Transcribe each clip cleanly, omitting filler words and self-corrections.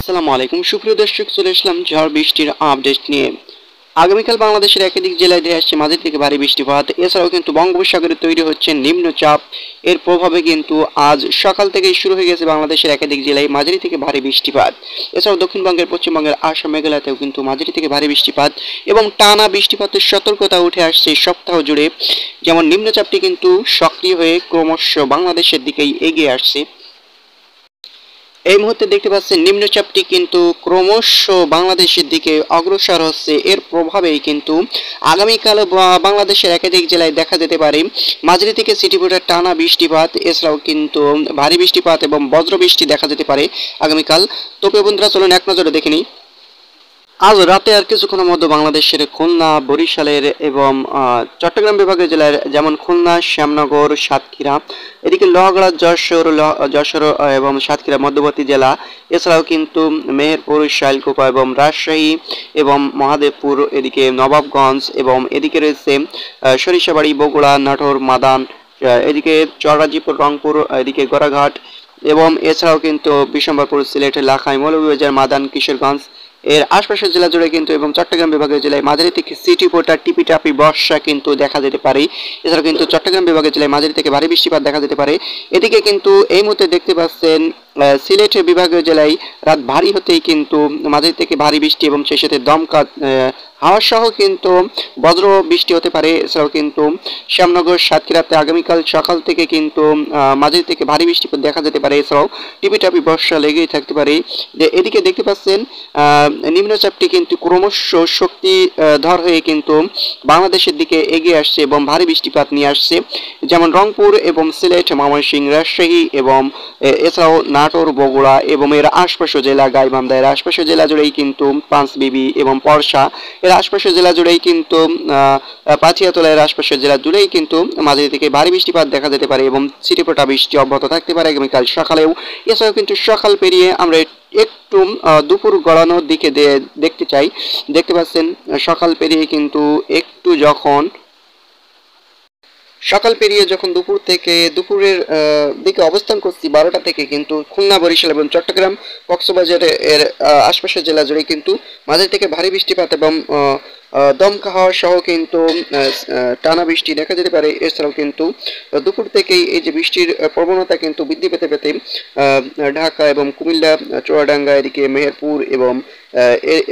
আসসালামু আলাইকুম সুপ্রিয় দর্শক, চলে আসলাম ঝড় বৃষ্টির আপডেট নিয়ে। আগামীকাল বাংলাদেশের একাধিক জেলায় ধেয়ে আসছে মাঝারি থেকে ভারী বৃষ্টিপাত। এছাড়াও কিন্তু বঙ্গোপসাগরে তৈরি হচ্ছে নিম্নচাপ, এর প্রভাবে কিন্তু আজ সকাল থেকেই শুরু হয়ে গেছে বাংলাদেশের একাধিক জেলায় মাঝারি থেকে ভারী বৃষ্টিপাত। এছাড়াও দক্ষিণবঙ্গের, পশ্চিমবঙ্গের, আসাম, মেঘালয়তেও কিন্তু মাঝারি থেকে ভারী বৃষ্টিপাত এবং টানা বৃষ্টিপাতের সতর্কতা উঠে আসছে সপ্তাহ জুড়ে। যেমন নিম্নচাপটি কিন্তু সক্রিয় হয়ে ক্রমশ বাংলাদেশের দিকেই এগিয়ে আসছে। এই মুহূর্তে দেখতে পাচ্ছেন নিম্নচাপটি কিন্তু ক্রমশ বাংলাদেশের দিকে অগ্রসর হচ্ছে। এর প্রভাবেই কিন্তু আগামীকাল বাংলাদেশের একাধিক জেলায় দেখা যেতে পারে মাঝারি থেকে ছিটেফোঁটা টানা বৃষ্টিপাত। এছাড়াও কিন্তু ভারী বৃষ্টিপাত এবং বজ্র বৃষ্টি দেখা যেতে পারে আগামীকাল। তো প্রিয় বন্ধুরা, চলুন এক নজরে দেখে নিই। আজ রাতে আর কিছুক্ষণের মধ্যে বাংলাদেশের খুলনা, বরিশালের এবং চট্টগ্রাম বিভাগের জেলার যেমন খুলনা, শ্যামনগর, সাতক্ষীরা, এদিকে লোহাগড়া, যশোর এবং সাতক্ষীরা মধ্যবর্তী জেলা, এছাড়াও কিন্তু মেহেরপুর, শাইলকুপা এবং রাজশাহী এবং মহাদেবপুর, এদিকে নবাবগঞ্জ এবং এদিকে রয়েছে সরিষাবাড়ি, বগুড়া, নাটোর, মাদান, এদিকে চররাজিপুর, রংপুর, এদিকে গড়াঘাট এবং এছাড়াও কিন্তু বিশম্বরপুর, সিলেট, লাখাই, মৌলভীবাজার, মাদান, কিশোরগঞ্জ এর আশপাশের জেলা জুড়ে কিন্তু এবং চট্টগ্রাম বিভাগের জেলায় মাঝারি থেকে ছিটেফোঁটা টিপিটাপি বর্ষা কিন্তু দেখা যেতে পারে। এছাড়াও কিন্তু চট্টগ্রাম বিভাগের জেলায় মাঝারি থেকে ভারী বৃষ্টিপাত দেখা যেতে পারে। এদিকে কিন্তু এই মুহূর্তে দেখতে পাচ্ছেন সিলেট বিভাগীয় জেলায় রাত ভারী হতেই কিন্তু মাঝারি থেকে ভারী বৃষ্টি এবং সেই সাথে দমকা হাওয়া সহ কিন্তু বজ্র বৃষ্টি হতে পারে। এছাড়াও কিন্তু শ্যামনগর, সাতক্ষীরাতে আগামীকাল সকাল থেকে কিন্তু মাঝারি থেকে ভারী বৃষ্টিপাত দেখা যেতে পারে। এছাড়াও টিপিটাপি বর্ষা লেগেই থাকতে পারে। এদিকে দেখতে পাচ্ছেন নিম্নচাপটি কিন্তু ক্রমশ শক্তিধর হয়ে কিন্তু বাংলাদেশের দিকে এগিয়ে আসছে এবং ভারী বৃষ্টিপাত নিয়ে আসছে। যেমন রংপুর এবং সিলেট, ময়মনসিংহ, রাজশাহী এবং এছাড়াও নাটোর, বগুড়া এবং এর আশপাশের জেলা, গাইবান্ধা এর আশপাশের জেলা জুড়েই কিন্তু পাঁচবিবি এবং পরশা এর আশপাশের জেলা জুড়েই কিন্তু পাথিয়াতলা এর আশপাশের জেলা জুড়েই কিন্তু মাঝারি থেকে ভারী বৃষ্টিপাত দেখা যেতে পারে এবং ছিটেফোঁটা বৃষ্টি অব্যাহত থাকতে পারে আগামীকাল সকালেও। এছাড়াও কিন্তু সকাল পেরিয়ে আমরা একটু দুপুর গড়ানোর দিকে দেখতে চাই। দেখতে পাচ্ছেন সকাল পেরিয়ে কিন্তু একটু সকাল পেরিয়ে যখন দুপুর থেকে দুপুরের দিকে অবস্থান করছি 12টা থেকে কিন্তু খুলনা, বরিশাল এবং চট্টগ্রাম, কক্সবাজার এর আশপাশের জেলা জুড়ে কিন্তু মাঝারি থেকে ভারী বৃষ্টিপাত এবং দমকা হাওয়া সহ কিন্তু টানা বৃষ্টি দেখা যেতে পারে। এছাড়াও কিন্তু দুপুর থেকেই এই যে বৃষ্টির প্রবণতা কিন্তু বৃদ্ধি পেতে পেতে ঢাকা এবং কুমিল্লা, চুয়াডাঙ্গা, এদিকে মেহেরপুর এবং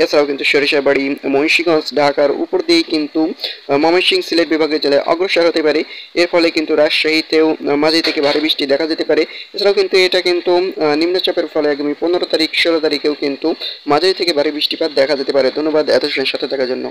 এছাড়াও কিন্তু সরিষাবাড়ি, মুন্সিগঞ্জ, ঢাকার উপর দিয়েই কিন্তু ময়মনসিংহ, সিলেট বিভাগের জেলায় অগ্রসর হতে পারে। এর ফলে কিন্তু রাজশাহীতেও মাঝারি থেকে ভারী বৃষ্টি দেখা যেতে পারে। এছাড়াও কিন্তু এটা কিন্তু নিম্নচাপের ফলে আগামী 15 তারিখ, 16 তারিখেও কিন্তু মাঝারি থেকে ভারী বৃষ্টিপাত দেখা যেতে পারে। ধন্যবাদ এত সময় সাথে থাকার জন্য।